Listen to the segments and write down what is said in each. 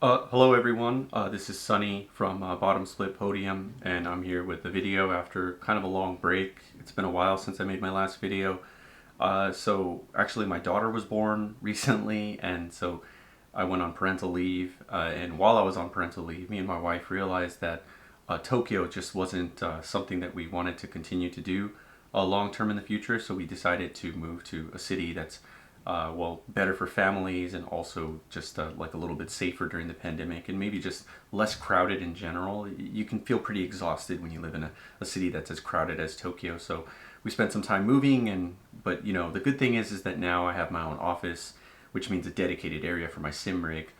Hello everyone, this is Sunny from Bottom Split Podium, and I'm here with the video after kind of a long break. It's been a while since I made my last video. So actually my daughter was born recently, and so I went on parental leave, and while I was on parental leave, me and my wife realized that Tokyo just wasn't something that we wanted to continue to do long term in the future, so we decided to move to a city that's well, better for families and also just like a little bit safer during the pandemic and maybe just less crowded in general. You can feel pretty exhausted when you live in a city that's as crowded as Tokyo. So we spent some time moving, but the good thing is that now I have my own office, which means a dedicated area for my sim rig.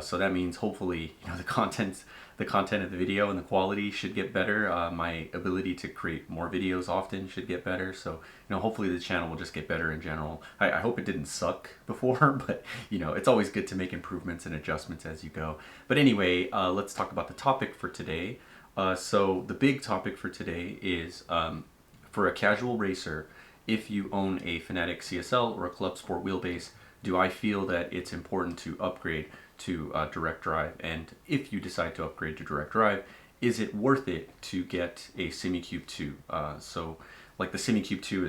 So that means hopefully the content of the video and the quality should get better. My ability to create more videos often should get better. So hopefully the channel will just get better in general. I hope it didn't suck before, but it's always good to make improvements and adjustments as you go. But anyway, let's talk about the topic for today. So the big topic for today is for a casual racer, if you own a Fanatec CSL or a Club Sport wheelbase, do I feel that it's important to upgrade to direct drive? And if you decide to upgrade to direct drive, is it worth it to get a Simucube 2? So like the Simucube 2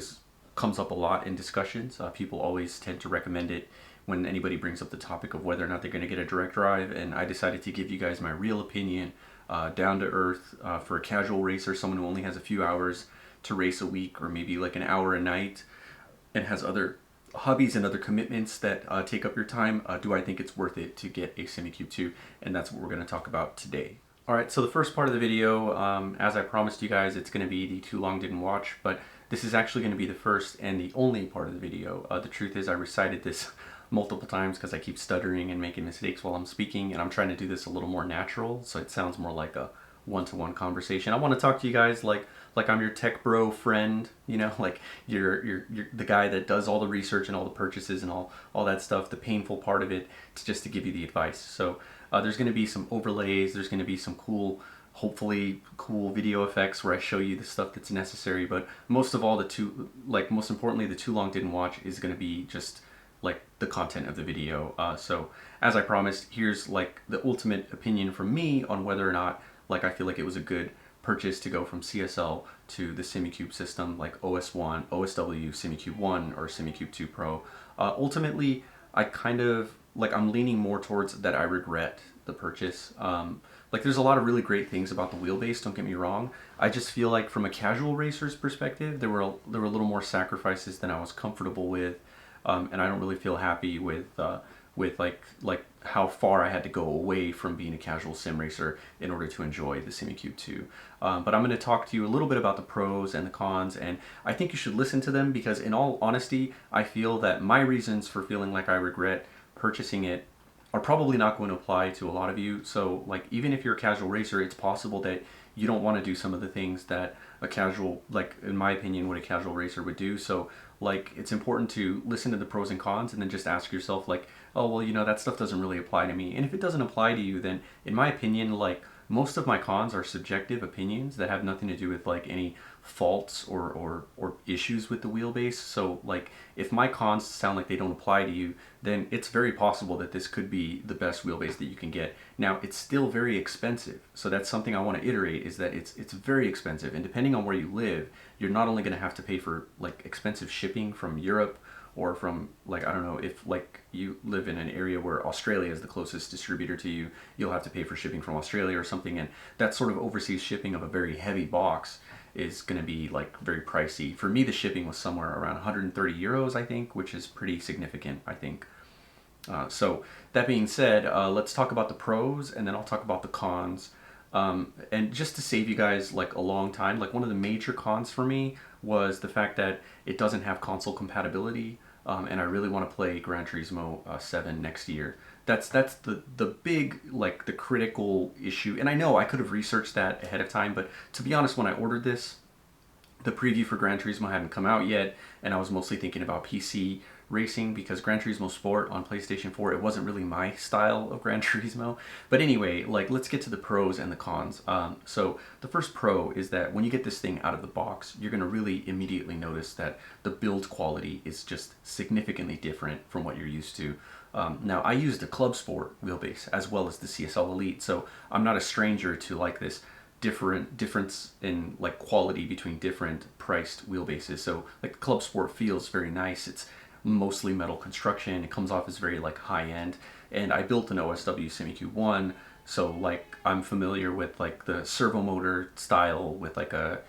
comes up a lot in discussions. People always tend to recommend it when anybody brings up the topic of whether or not they're going to get a direct drive, and I decided to give you guys my real opinion, down to earth, for a casual racer, someone who only has a few hours to race a week or maybe like an hour a night and has other hobbies and other commitments that take up your time. Do I think it's worth it to get a Simucube 2? And that's what we're going to talk about today. Alright, so the first part of the video, as I promised you guys, it's going to be the too long didn't watch, but this is actually going to be the first and the only part of the video. The truth is I recited this multiple times because I keep stuttering and making mistakes while I'm speaking, and I'm trying to do this a little more natural, so it sounds more like a one-to-one conversation. I want to talk to you guys like I'm your tech bro friend, like you're the guy that does all the research and all the purchases and all that stuff, the painful part of it, just to give you the advice. So there's going to be some overlays, there's going to be some hopefully cool video effects where I show you the stuff that's necessary, but most of all, most importantly, the too long didn't watch is going to be just like the content of the video. So as I promised, here's like the ultimate opinion from me on whether or not I feel like it was a good purchase to go from CSL to the Simucube system, like OS1, OSW, Simucube 1, or Simucube 2 Pro. Ultimately, I'm leaning more towards that I regret the purchase. There's a lot of really great things about the wheelbase, don't get me wrong. I just feel like from a casual racer's perspective, there were a little more sacrifices than I was comfortable with, and I don't really feel happy with how far I had to go away from being a casual sim racer in order to enjoy the Simucube 2. But I'm going to talk to you a little bit about the pros and the cons, and I think you should listen to them because in all honesty, I feel that my reasons for feeling like I regret purchasing it are probably not going to apply to a lot of you. So even if you're a casual racer, it's possible that you don't want to do some of the things that a casual, in my opinion, what a casual racer would do. So it's important to listen to the pros and cons and then just ask yourself oh, well, that stuff doesn't really apply to me. And if it doesn't apply to you, then in my opinion, most of my cons are subjective opinions that have nothing to do with any faults or issues with the wheelbase. So if my cons sound like they don't apply to you, then it's very possible that this could be the best wheelbase that you can get. Now, it's still very expensive, so that's something I want to iterate, is that it's very expensive, and depending on where you live, you're not only going to have to pay for expensive shipping from Europe, or from I don't know, if you live in an area where Australia is the closest distributor to you, you'll have to pay for shipping from Australia or something, and that sort of overseas shipping of a very heavy box is going to be very pricey. For me, the shipping was somewhere around 130 euros, I think, which is pretty significant, I think. So that being said, let's talk about the pros, and then I'll talk about the cons. And just to save you guys a long time, one of the major cons for me was the fact that it doesn't have console compatibility, and I really want to play Gran Turismo 7 next year. That's the big, the critical issue, and I know I could have researched that ahead of time, but to be honest, when I ordered this, the preview for Gran Turismo hadn't come out yet, and I was mostly thinking about PC racing because Gran Turismo Sport on PlayStation 4, it wasn't really my style of Gran Turismo. But anyway, let's get to the pros and the cons. So the first pro is that when you get this thing out of the box, you're going to really immediately notice that the build quality is just significantly different from what you're used to. Now I used a Club Sport wheelbase as well as the CSL Elite, so I'm not a stranger to like this difference in like quality between different priced wheelbases. So like the Club Sport feels very nice. It's mostly metal construction. It comes off as very like high end. And I built an OSW Simucube 1, so like I'm familiar with like the servo motor style with like a,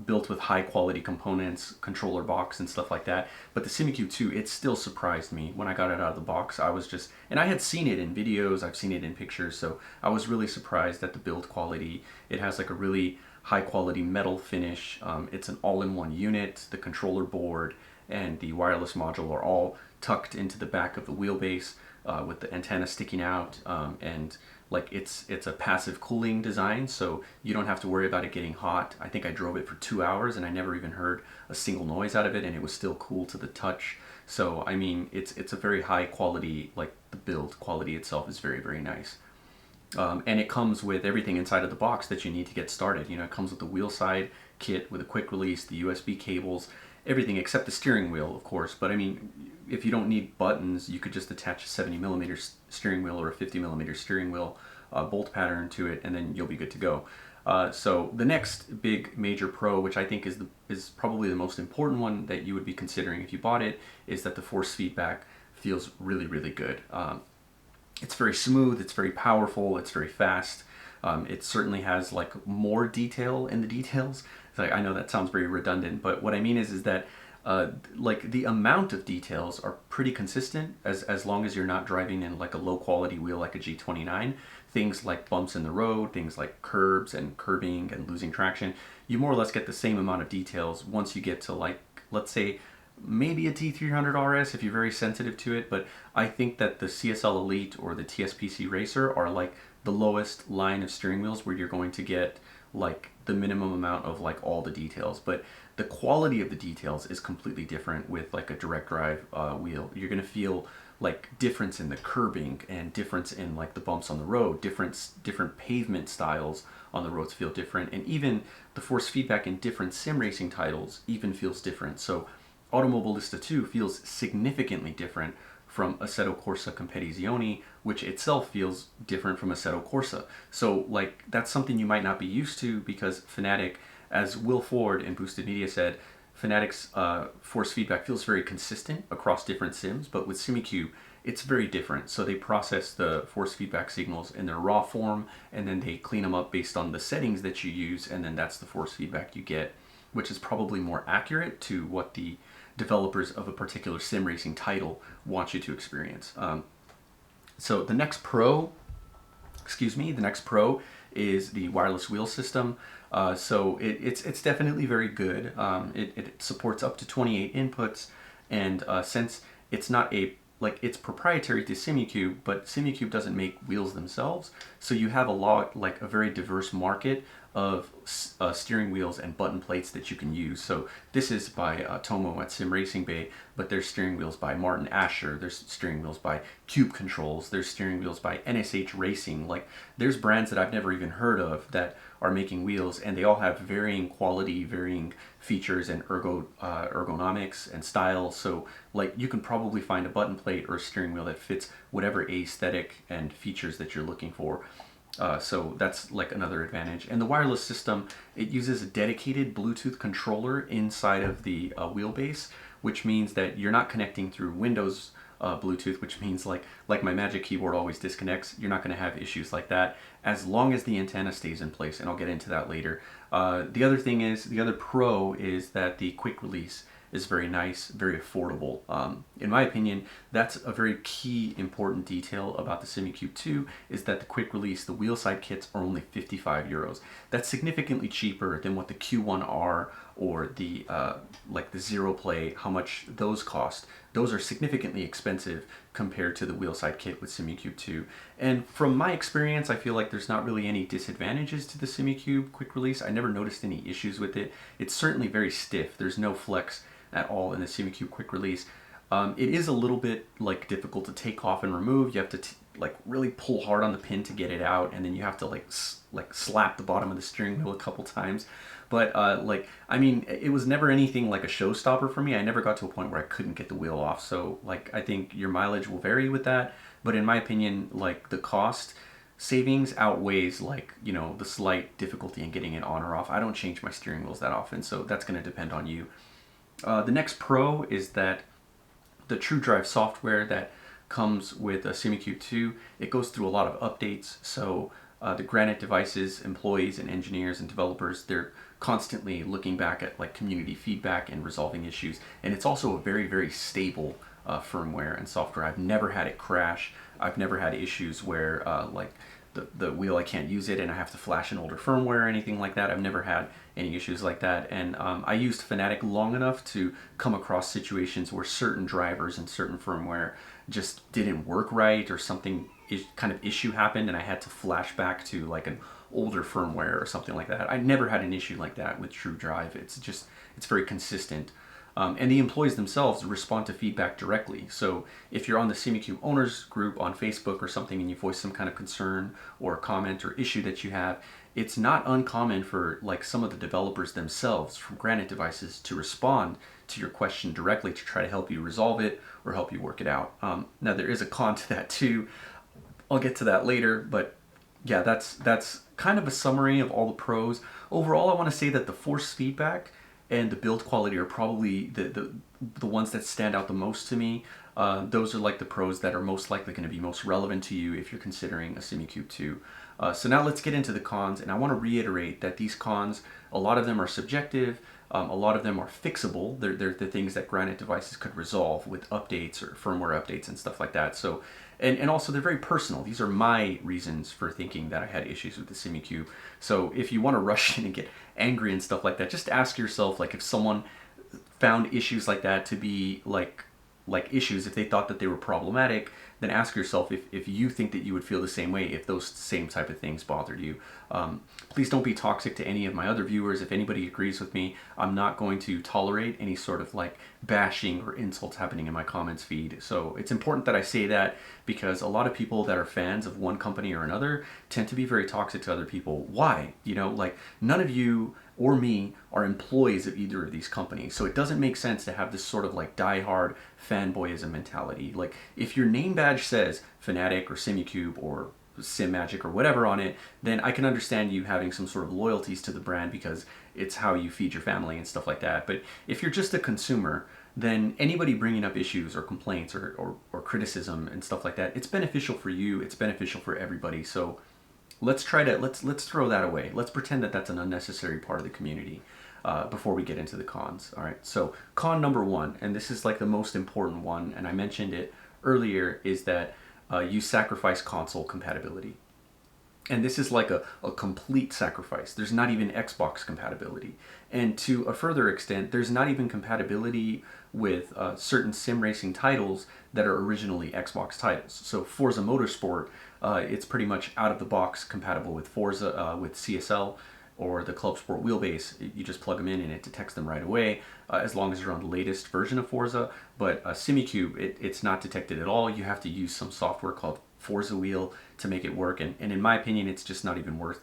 built with high quality components, controller box and stuff like that. But the Simucube 2, it still surprised me when I got it out of the box. I was just, and I had seen it in videos, I've seen it in pictures, so I was really surprised at the build quality. It has like a really high quality metal finish. It's an all-in-one unit. The controller board and the wireless module are all tucked into the back of the wheelbase with the antenna sticking out, and like it's a passive cooling design, so you don't have to worry about it getting hot. I think I drove it for 2 hours and I never even heard a single noise out of it, and it was still cool to the touch. So I mean, it's a very high quality, like the build quality itself is very, very nice. And it comes with everything inside of the box that you need to get started. It comes with the wheel side kit with a quick release, the USB cables, everything except the steering wheel, of course. But I mean, if you don't need buttons, you could just attach a 70mm steering wheel or a 50mm steering wheel bolt pattern to it, and then you'll be good to go. So the next big major pro, which I think is probably the most important one that you would be considering if you bought it, is that the force feedback feels really, really good. It's very smooth, it's very powerful, it's very fast. It certainly has like more detail in the details. Like, I know that sounds very redundant, but what I mean is that like the amount of details are pretty consistent as long as you're not driving in like a low quality wheel like a G29. Things like bumps in the road, things like curbs and curbing and losing traction, you more or less get the same amount of details once you get to, like, let's say maybe a T300 RS if you're very sensitive to it. But I think that the CSL Elite or the TSPC Racer are like the lowest line of steering wheels where you're going to get like the minimum amount of like all the details. But the quality of the details is completely different with like a direct drive wheel. You're going to feel like difference in the curbing and difference in like the bumps on the road, different pavement styles on the roads feel different, and even the force feedback in different sim racing titles even feels different. So Automobilista 2 feels significantly different from Assetto Corsa Competizione, which itself feels different from Assetto Corsa. So like that's something you might not be used to, because Fanatec, as Will Ford in Boosted Media said, Fanatec's force feedback feels very consistent across different sims, but with Simucube, it's very different. So they process the force feedback signals in their raw form, and then they clean them up based on the settings that you use, and then that's the force feedback you get, which is probably more accurate to what the developers of a particular sim racing title want you to experience. So the next pro is the wireless wheel system. So it's definitely very good. It supports up to 28 inputs, and since it's not it's proprietary to Simucube, but Simucube doesn't make wheels themselves, so you have a very diverse market of steering wheels and button plates that you can use. So this is by Tomo at Sim Racing Bay, but there's steering wheels by Martin Asher, there's steering wheels by Cube Controls, there's steering wheels by NSH Racing. Like, there's brands that I've never even heard of that are making wheels, and they all have varying quality, varying features and ergonomics and style. So like you can probably find a button plate or a steering wheel that fits whatever aesthetic and features that you're looking for. So that's like another advantage. And the wireless system, it uses a dedicated Bluetooth controller inside of the wheelbase, which means that you're not connecting through Windows Bluetooth, which means like my Magic Keyboard always disconnects. You're not going to have issues like that as long as the antenna stays in place, and I'll get into that later. The other pro is that the quick release is very nice, very affordable. In my opinion, that's a very key important detail about the Simucube 2, is that the quick release, the wheel side kits are only 55 euros. That's significantly cheaper than what the Q1R or the like the Zero Play, how much those cost. Those are significantly expensive compared to the wheel side kit with Simucube 2. And from my experience, I feel like there's not really any disadvantages to the Simucube quick release. I never noticed any issues with it. It's certainly very stiff. There's no flex at all in the Simucube quick release. It is a little bit like difficult to take off and remove. You have to like really pull hard on the pin to get it out, and then you have to like slap the bottom of the steering wheel a couple times. But like, I mean, it was never anything like a showstopper for me. I never got to a point where I couldn't get the wheel off. So like, I think your mileage will vary with that, but in my opinion, like the cost savings outweighs, like, you know, the slight difficulty in getting it on or off. I don't change my steering wheels that often, so that's going to depend on you. The next pro is that the TrueDrive software that comes with a Simucube 2, it goes through a lot of updates. So the Granite Devices employees and engineers and developers, they're constantly looking back at like community feedback and resolving issues. And it's also a very, very stable firmware and software. I've never had it crash. I've never had issues where like the wheel, I can't use it and I have to flash an older firmware or anything like that. I've never had any issues like that. And I used Fanatec long enough to come across situations where certain drivers and certain firmware just didn't work right, or something kind of issue happened and I had to flash back to like an older firmware or something like that. I never had an issue like that with TrueDrive. It's very consistent. And the employees themselves respond to feedback directly. So if you're on the Simucube owners group on Facebook or something and you voice some kind of concern or comment or issue that you have, it's not uncommon for like some of the developers themselves from Granite Devices to respond to your question directly to try to help you resolve it or help you work it out. Now there is a con to that too. I'll get to that later, but yeah, that's kind of a summary of all the pros. Overall, I want to say that the force feedback and the build quality are probably the ones that stand out the most to me. Those are like the pros that are most likely going to be most relevant to you if you're considering a Simucube 2. So now let's get into the cons, and I want to reiterate that these cons, a lot of them are subjective, a lot of them are fixable. They're the things that Granite Devices could resolve with updates or firmware updates and stuff like that. So, and also they're very personal. These are my reasons for thinking that I had issues with the Simucube. So if you want to rush in and get angry and stuff like that, just ask yourself, like, if someone found issues like that to be like issues, if they thought that they were problematic, then ask yourself if you think that you would feel the same way if those same type of things bothered you. Please don't be toxic to any of my other viewers. If anybody agrees with me, I'm not going to tolerate any sort of like bashing or insults happening in my comments feed. So it's important that I say that, because a lot of people that are fans of one company or another tend to be very toxic to other people. Why? You know, like, none of you or me are employees of either of these companies. So it doesn't make sense to have this sort of like die-hard fanboyism mentality. Like, if your name badge says Fanatec or Simucube or SimMagic or whatever on it, then I can understand you having some sort of loyalties to the brand because it's how you feed your family and stuff like that. But if you're just a consumer, then anybody bringing up issues or complaints or criticism and stuff like that, it's beneficial for you, it's beneficial for everybody. So let's throw that away. Let's pretend that that's an unnecessary part of the community before we get into the cons. All right, so con number one, and this is like the most important one, and I mentioned it earlier, is that you sacrifice console compatibility. And this is like a complete sacrifice. There's not even Xbox compatibility. And to a further extent, there's not even compatibility with certain sim racing titles that are originally Xbox titles. So Forza Motorsport, it's pretty much out of the box compatible with Forza, with CSL, or the Club Sport wheelbase. You just plug them in and it detects them right away, as long as you're on the latest version of Forza. But Simucube, it's not detected at all. You have to use some software called Forza Wheel to make it work, and in my opinion, it's just not even worth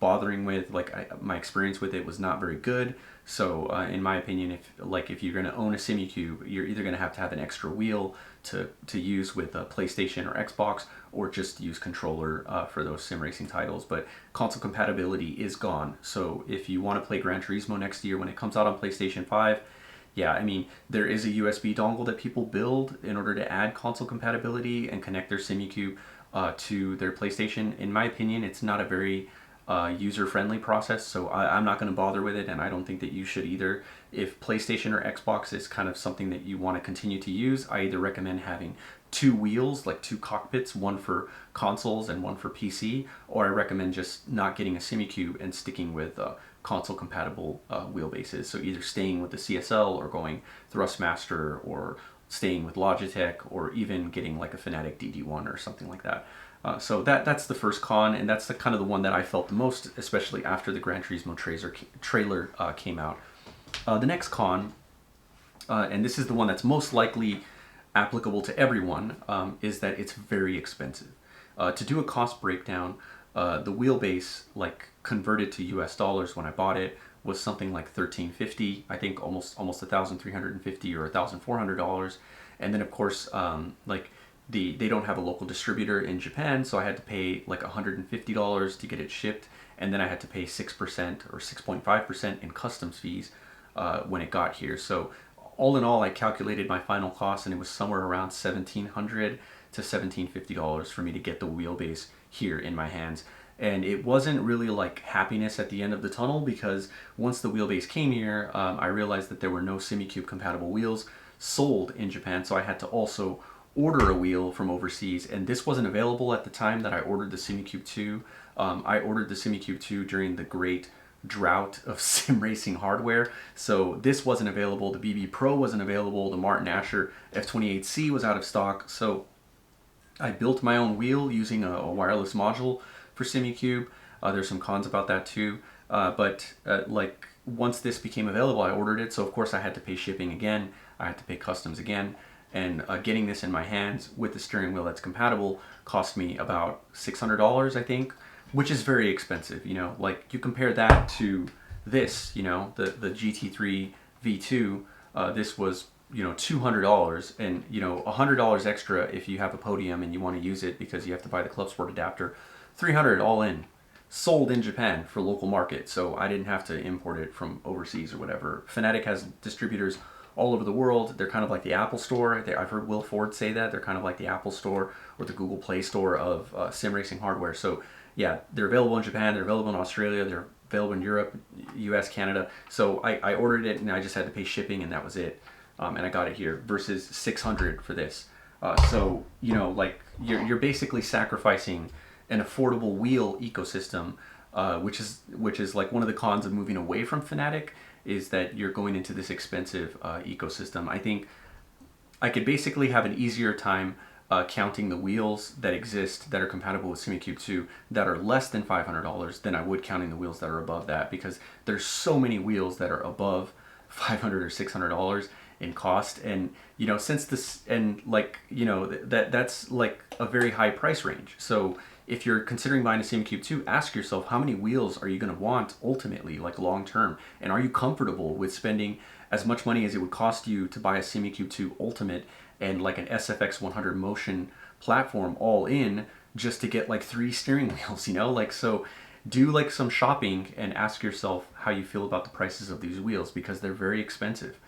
bothering with. Like, my experience with it was not very good. So in my opinion, if you're going to own a Simucube, you're either going to have an extra wheel to use with a PlayStation or Xbox, or just use controller for those sim racing titles. But console compatibility is gone. So if you want to play Gran Turismo next year when it comes out on PlayStation 5, yeah, I mean, there is a USB dongle that people build in order to add console compatibility and connect their Simucube to their PlayStation. In my opinion, it's not a very user-friendly process, so I'm not going to bother with it, and I don't think that you should either. If PlayStation or Xbox is kind of something that you want to continue to use, I either recommend having two wheels, like two cockpits, one for consoles and one for PC, or I recommend just not getting a Simucube and sticking with console compatible wheelbases. So either staying with the CSL or going Thrustmaster, or staying with Logitech, or even getting like a Fanatec DD1 or something like that. So that's the first con, and that's the kind of the one that I felt the most, especially after the Gran Turismo trailer came out. The next con, and this is the one that's most likely applicable to everyone, is that it's very expensive. To do a cost breakdown, the wheelbase, like converted to US dollars when I bought it, was something like $1,350, I think almost $1,350 or $1,400. And then of course, like they don't have a local distributor in Japan, so I had to pay like $150 to get it shipped, and then I had to pay 6% or 6.5% in customs fees when it got here. So all in all, I calculated my final cost, and it was somewhere around $1,700 to $1,750 for me to get the wheelbase here in my hands. And it wasn't really like happiness at the end of the tunnel, because once the wheelbase came here, I realized that there were no Simucube compatible wheels sold in Japan, so I had to also order a wheel from overseas, and this wasn't available at the time that I ordered the Simucube 2. I ordered the Simucube 2 during the great drought of sim racing hardware, so this wasn't available. The BB Pro wasn't available. The Martin Asher F28C was out of stock, so I built my own wheel using a wireless module for Simucube. There's some cons about that too, but like once this became available, I ordered it, so of course I had to pay shipping again. I had to pay customs again, and getting this in my hands with the steering wheel that's compatible cost me about $600, I think, which is very expensive. You know, like you compare that to this, you know, the GT3 V2, this was, you know, $200, and you know, $100 extra if you have a Podium and you want to use it because you have to buy the Club Sport adapter. $300 all in, sold in Japan for local market, so I didn't have to import it from overseas or whatever. Fanatec has distributors all over the world. They're kind of like the Apple Store. I've heard Will Ford say that they're kind of like the Apple Store or the Google Play Store of sim racing hardware. So yeah, they're available in Japan, they're available in Australia, they're available in Europe, US, Canada. So I ordered it, and I just had to pay shipping, and that was it. And I got it here versus $600 for this. So, you know, like you're basically sacrificing an affordable wheel ecosystem, which is like one of the cons of moving away from Fanatec, is that you're going into this expensive ecosystem. I think I could basically have an easier time counting the wheels that exist that are compatible with Simucube 2 that are less than $500 than I would counting the wheels that are above that, because there's so many wheels that are above $500 or $600 in cost. And you know, since this, and like, you know, that's like a very high price range. So if you're considering buying a Simucube 2, ask yourself, how many wheels are you going to want ultimately, like long term? And are you comfortable with spending as much money as it would cost you to buy a Simucube 2 Ultimate and like an SFX 100 Motion platform all in, just to get like 3 steering wheels, you know? Like, so do like some shopping and ask yourself how you feel about the prices of these wheels, because they're very expensive.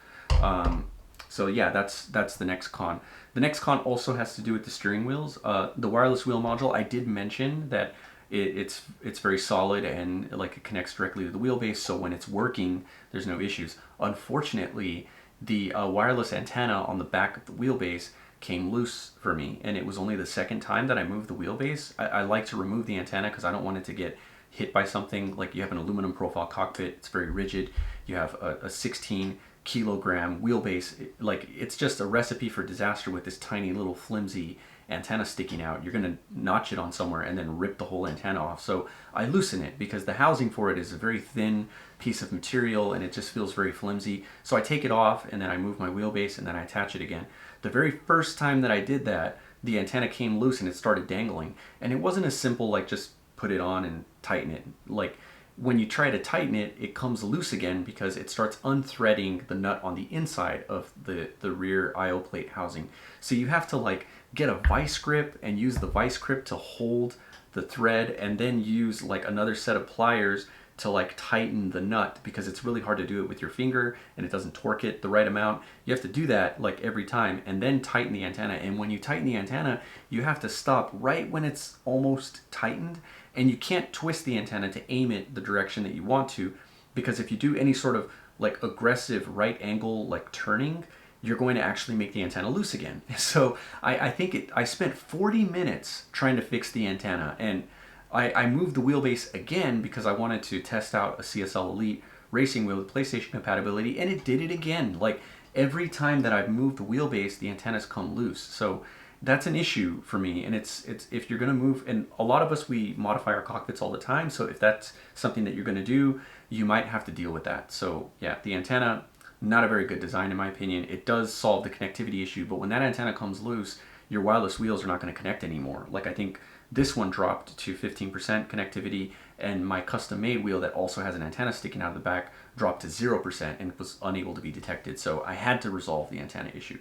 So yeah, that's the next con. The next con also has to do with the steering wheels. The wireless wheel module, I did mention that it's very solid, and like it connects directly to the wheelbase, so when it's working, there's no issues. Unfortunately, the wireless antenna on the back of the wheelbase came loose for me, and it was only the second time that I moved the wheelbase. I like to remove the antenna because I don't want it to get hit by something. Like, you have an aluminum profile cockpit, it's very rigid. You have a 16-kilogram wheelbase. Like, it's just a recipe for disaster with this tiny little flimsy antenna sticking out. You're gonna notch it on somewhere and then rip the whole antenna off. So I loosen it because the housing for it is a very thin piece of material, and it just feels very flimsy. So I take it off, and then I move my wheelbase, and then I attach it again. The very first time that I did that, the antenna came loose and it started dangling. And it wasn't as simple like just put it on and tighten it. Like, when you try to tighten it, it comes loose again because it starts unthreading the nut on the inside of the rear IO plate housing. So you have to like get a vice grip and use the vice grip to hold the thread, and then use like another set of pliers to like tighten the nut, because it's really hard to do it with your finger and it doesn't torque it the right amount. You have to do that like every time, and then tighten the antenna. And when you tighten the antenna, you have to stop right when it's almost tightened, and you can't twist the antenna to aim it the direction that you want to, because if you do any sort of like aggressive right angle like turning, you're going to actually make the antenna loose again. So I spent 40 minutes trying to fix the antenna, and I moved the wheelbase again because I wanted to test out a CSL Elite racing wheel with PlayStation compatibility, and it did it again. Like, every time that I've moved the wheelbase, the antennas come loose. So that's an issue for me. And it's if you're going to move, and a lot of us, we modify our cockpits all the time, so if that's something that you're going to do, you might have to deal with that. So yeah, the antenna, Not a very good design in my opinion. It does solve the connectivity issue, but when that antenna comes loose, your wireless wheels are not going to connect anymore. Like I think this one dropped to 15% connectivity, and my custom made wheel that also has an antenna sticking out of the back dropped to 0% and was unable to be detected. So I had to resolve the antenna issue.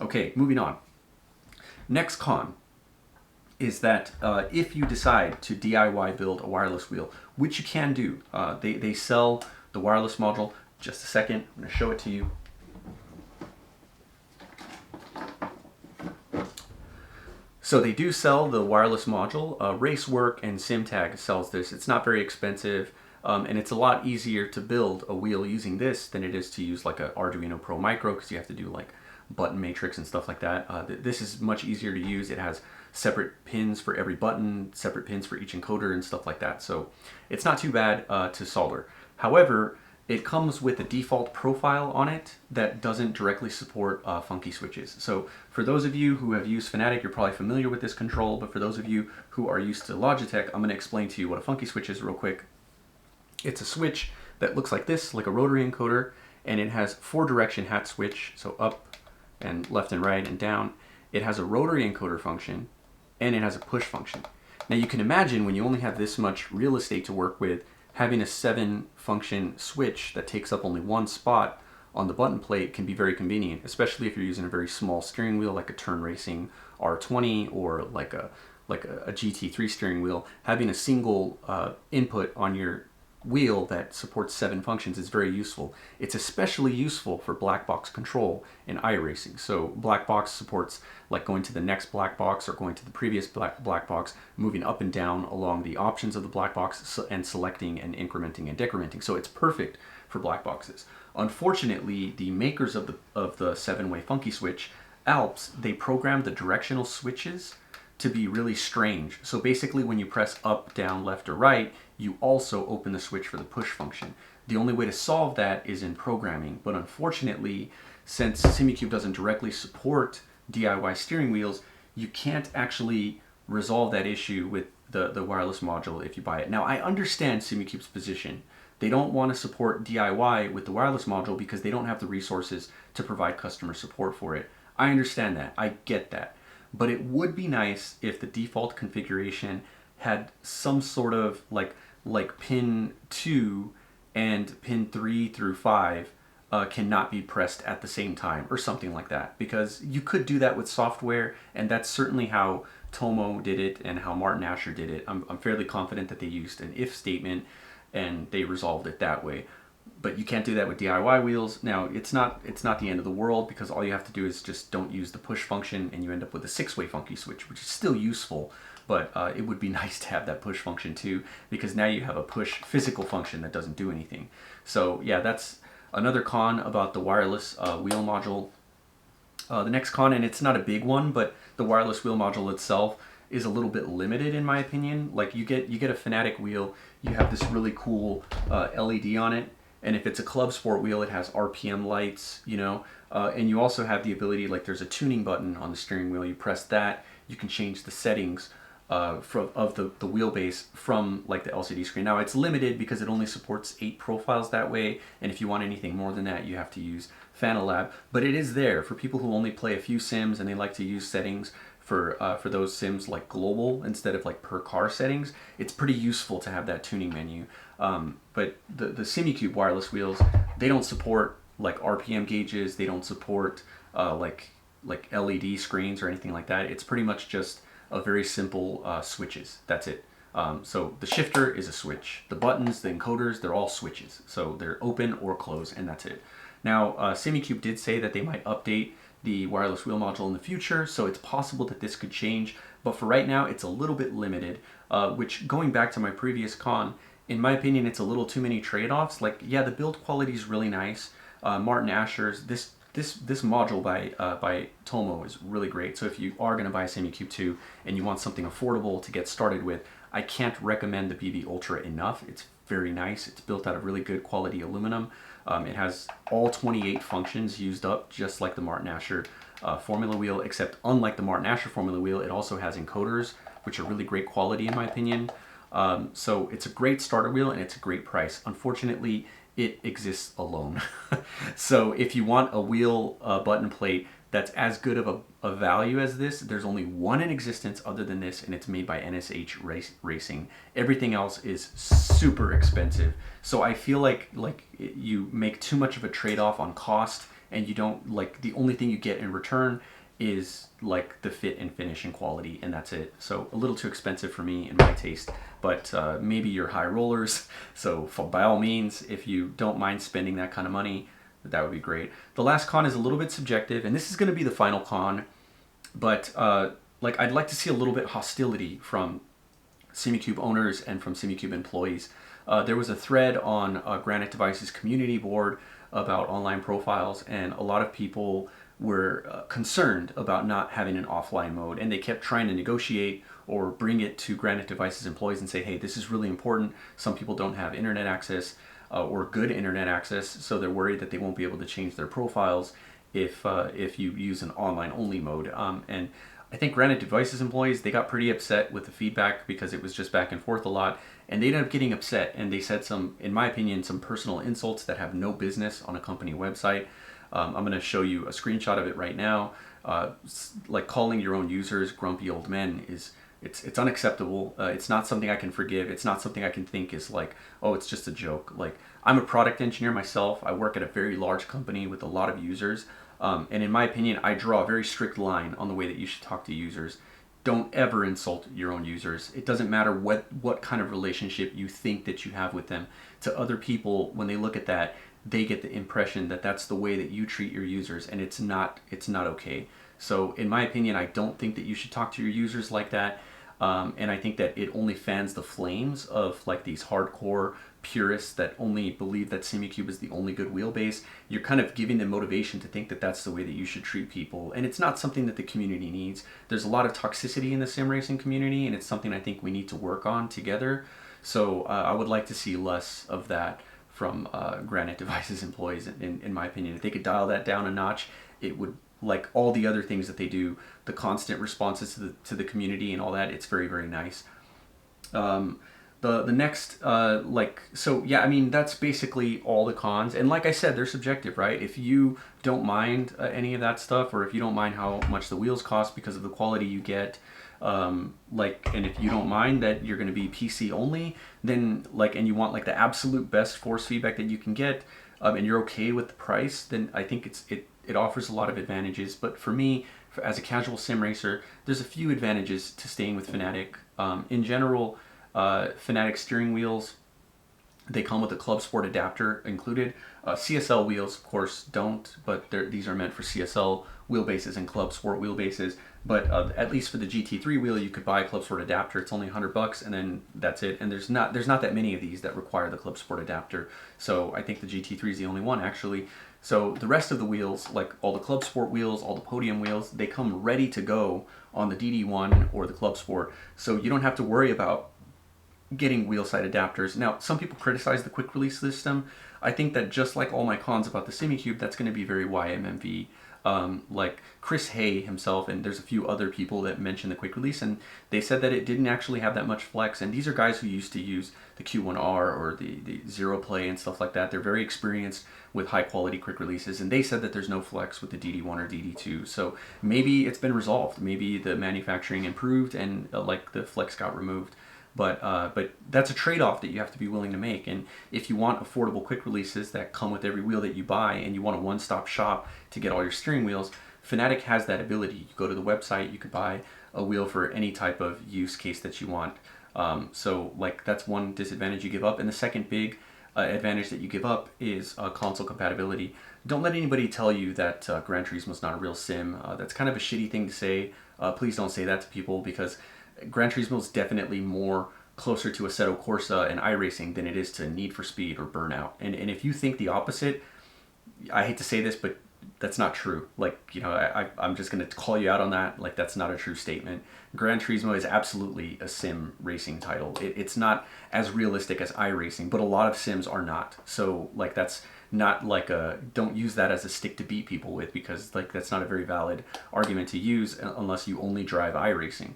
Okay, moving on. Next con is that if you decide to DIY build a wireless wheel, which you can do, they sell the wireless module. Just a second, I'm going to show it to you. So they do sell the wireless module. Racework and SimTag sells this. It's not very expensive, and it's a lot easier to build a wheel using this than it is to use like a Arduino Pro Micro, because you have to do like button matrix and stuff like that. This is much easier to use. It has separate pins for every button, separate pins for each encoder and stuff like that. So it's not too bad to solder. However, it comes with a default profile on it that doesn't directly support funky switches. So for those of you who have used Fanatec, you're probably familiar with this control, but for those of you who are used to Logitech, I'm going to explain to you what a funky switch is real quick. It's a switch that looks like this, like a rotary encoder, and it has 4-direction hat switch, so up and left and right and down. It has a rotary encoder function, and it has a push function. Now you can imagine when you only have this much real estate to work with, having a 7-function switch that takes up only one spot on the button plate can be very convenient, especially if you're using a very small steering wheel like a Turn Racing R20 or like a GT3 steering wheel. Having a single input on your wheel that supports 7 functions is very useful. It's especially useful for black box control in iRacing. So black box supports like going to the next black box or going to the previous black box, moving up and down along the options of the black box, and selecting and incrementing and decrementing. So it's perfect for black boxes. Unfortunately, the makers of the 7-way funky switch, Alps, they programmed the directional switches to be really strange. So basically when you press up, down, left, or right, you also open the switch for the push function. The only way to solve that is in programming, but unfortunately, since Simucube doesn't directly support DIY steering wheels, you can't actually resolve that issue with the wireless module if you buy it. Now I understand Simucube's position. They don't want to support DIY with the wireless module because they don't have the resources to provide customer support for it. I understand that, I get that. But it would be nice if the default configuration had some sort of like pin 2 and pin 3 through 5 cannot be pressed at the same time or something like that, because you could do that with software, and that's certainly how Tomo did it and how Martin Asher did it. I'm fairly confident that they used an if statement and they resolved it that way. But you can't do that with DIY wheels. Now, it's not the end of the world, because all you have to do is just don't use the push function and you end up with a 6-way funky switch, which is still useful, but it would be nice to have that push function too, because now you have a push physical function that doesn't do anything. So yeah, that's another con about the wireless wheel module. The next con, and it's not a big one, but the wireless wheel module itself is a little bit limited in my opinion. Like you get a Fanatec wheel, you have this really cool LED on it, and if it's a club sport wheel, it has RPM lights, you know, and you also have the ability, like there's a tuning button on the steering wheel. You press that, you can change the settings of the wheelbase from like the LCD screen. Now it's limited because it only supports 8 profiles that way, and if you want anything more than that, you have to use Fanalab. But it is there for people who only play a few sims and they like to use settings for those sims like global instead of like per car settings. It's pretty useful to have that tuning menu. But the Simucube wireless wheels, they don't support like RPM gauges. They don't support like LED screens or anything like that. It's pretty much just a very simple switches. That's it. So the shifter is a switch. The buttons, the encoders, they're all switches. So they're open or close, and that's it. Now, Simucube did say that they might update the wireless wheel module in the future, so it's possible that this could change, but for right now it's a little bit limited, which, going back to my previous con, in my opinion it's a little too many trade-offs. Like, yeah, the build quality is really nice. Martin Asher's, this module by Tomo is really great, so if you are going to buy a Simucube 2 and you want something affordable to get started with, I can't recommend the BB Ultra enough. It's very nice. It's built out of really good quality aluminum. It has all 28 functions used up, just like the Martin Asher formula wheel, except unlike the Martin Asher formula wheel, it also has encoders, which are really great quality in my opinion. So it's a great starter wheel and it's a great price. Unfortunately, it exists alone. So if you want a wheel button plate that's as good of a value as this, there's only one in existence other than this, and it's made by NSH Racing. Everything else is super expensive. So I feel like you make too much of a trade-off on cost, and you don't, like, the only thing you get in return is like the fit and finish and quality, and that's it. So a little too expensive for me in my taste, but maybe you're high rollers, so by all means, if you don't mind spending that kind of money, that would be great. The last con is a little bit subjective, and this is going to be the final con, but like, I'd like to see a little bit hostility from Simucube owners and from Simucube employees. There was a thread on Granite Devices community board about online profiles, and a lot of people were concerned about not having an offline mode, and they kept trying to negotiate or bring it to Granite Devices employees and say, hey, this is really important. Some people don't have internet access or good internet access, so they're worried that they won't be able to change their profiles if you use an online only mode. And I think Granite Devices employees, they got pretty upset with the feedback because it was just back and forth a lot, and they ended up getting upset, and they said some, in my opinion, some personal insults that have no business on a company website. I'm going to show you a screenshot of it right now. Like, calling your own users grumpy old men is, it's unacceptable. It's not something I can forgive. It's not something I can think is like, oh, it's just a joke. Like, I'm a product engineer myself. I work at a very large company with a lot of users. And in my opinion, I draw a very strict line on the way that you should talk to users. Don't ever insult your own users. It doesn't matter what kind of relationship you think that you have with them. To other people, when they look at that, they get the impression that that's the way that you treat your users, and it's not okay. So in my opinion, I don't think that you should talk to your users like that. And I think that it only fans the flames of like these hardcore purists that only believe that Simucube is the only good wheelbase. You're kind of giving them motivation to think that that's the way that you should treat people, and it's not something that the community needs. There's a lot of toxicity in the sim racing community, and it's something I think we need to work on together. So I would like to see less of that from Granite Devices employees, in my opinion. If they could dial that down a notch, it would, like all the other things that they do, the constant responses to the community and all that, it's very, very nice. The next, so yeah, I mean, that's basically all the cons. And like I said, they're subjective, right? If you don't mind any of that stuff, or if you don't mind how much the wheels cost because of the quality you get, and if you don't mind that you're going to be PC only, then and you want the absolute best force feedback that you can get, and you're okay with the price, then I think it offers a lot of advantages. But for me, as a casual sim racer, there's a few advantages to staying with Fanatec. In general, Fanatec steering wheels, they come with a Club Sport adapter included. CSL wheels, of course, don't, but these are meant for CSL wheelbases and Club Sport wheelbases. But at least for the GT3 wheel, you could buy a Club Sport adapter. It's only $100, and then that's it. And there's not that many of these that require the Club Sport adapter. So I think the GT3 is the only one, actually. So the rest of the wheels, like all the Club Sport wheels, all the Podium wheels, they come ready to go on the DD1 or the Club Sport. So you don't have to worry about getting wheel side adapters. Now, some people criticize the quick release system. I think that just like all my cons about the Simucube, that's going to be very YMMV. Like Chris Hay himself, and there's a few other people that mentioned the quick release, and they said that it didn't actually have that much flex. And these are guys who used to use the Q1R or the Zero Play and stuff like that. They're very experienced with high quality quick releases, and they said that there's no flex with the DD1 or DD2. So maybe it's been resolved. Maybe the manufacturing improved and the flex got removed. But that's a trade-off that you have to be willing to make. And if you want affordable quick releases that come with every wheel that you buy, and you want a one-stop shop to get all your steering wheels, Fanatec has that ability. You go to the website, you could buy a wheel for any type of use case that you want. So that's one disadvantage you give up. And the second big advantage that you give up is console compatibility. Don't let anybody tell you that Gran Turismo is not a real sim. That's kind of a shitty thing to say. Please don't say that to people, because Gran Turismo is definitely more closer to Assetto Corsa and iRacing than it is to Need for Speed or Burnout. And if you think the opposite, I hate to say this, but that's not true. I'm just going to call you out on that. That's not a true statement. Gran Turismo is absolutely a sim racing title. It's not as realistic as iRacing, but a lot of sims are not. So that's not don't use that as a stick to beat people with, because that's not a very valid argument to use unless you only drive iRacing.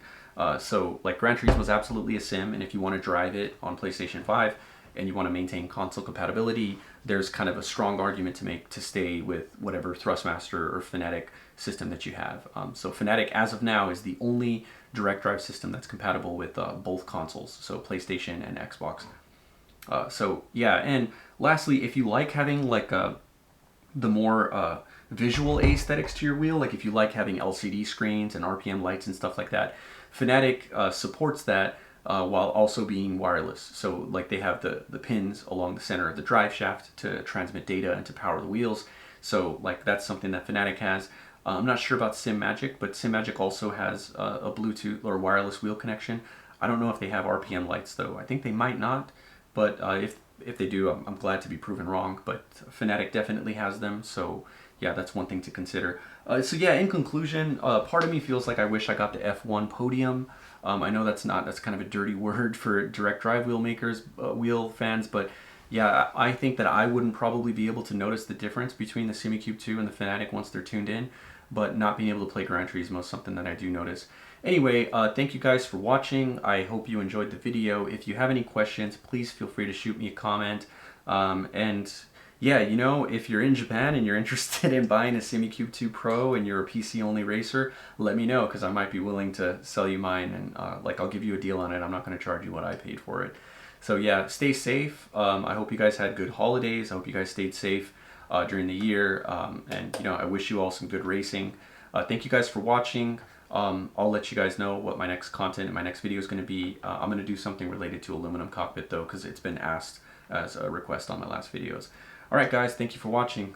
So Gran Turismo is absolutely a sim, and if you want to drive it on PlayStation 5, and you want to maintain console compatibility, there's kind of a strong argument to make to stay with whatever Thrustmaster or Fanatec system that you have. So Fanatec, as of now, is the only direct drive system that's compatible with both consoles, so PlayStation and Xbox. So yeah, and lastly, if you like having like the more visual aesthetics to your wheel, like if you like having LCD screens and RPM lights and stuff like that, Fanatec supports that while also being wireless. So like they have the pins along the center of the drive shaft to transmit data and to power the wheels. So like that's something that Fanatec has. I'm not sure about SimMagic, but SimMagic also has a Bluetooth or wireless wheel connection. I don't know if they have RPM lights though. I think they might not, but if they do, I'm glad to be proven wrong. But Fanatec definitely has them, so yeah, that's one thing to consider. So yeah, in conclusion, part of me feels like I wish I got the F1 Podium. I know that's kind of a dirty word for direct drive wheel makers, wheel fans, but yeah, I think that I wouldn't probably be able to notice the difference between the Simucube 2 and the Fanatec once they're tuned in, but not being able to play Gran Turismo is something that I do notice. Anyway, thank you guys for watching. I hope you enjoyed the video. If you have any questions, please feel free to shoot me a comment. And yeah, you know, if you're in Japan and you're interested in buying a Simucube 2 Pro and you're a PC-only racer, let me know, because I might be willing to sell you mine, and like I'll give you a deal on it. I'm not going to charge you what I paid for it. So yeah, stay safe. I hope you guys had good holidays. I hope you guys stayed safe during the year. And you know, I wish you all some good racing. Thank you guys for watching. I'll let you guys know what my next content and my next video is going to be. I'm going to do something related to aluminum cockpit though, because it's been asked as a request on my last videos. Alright guys, thank you for watching.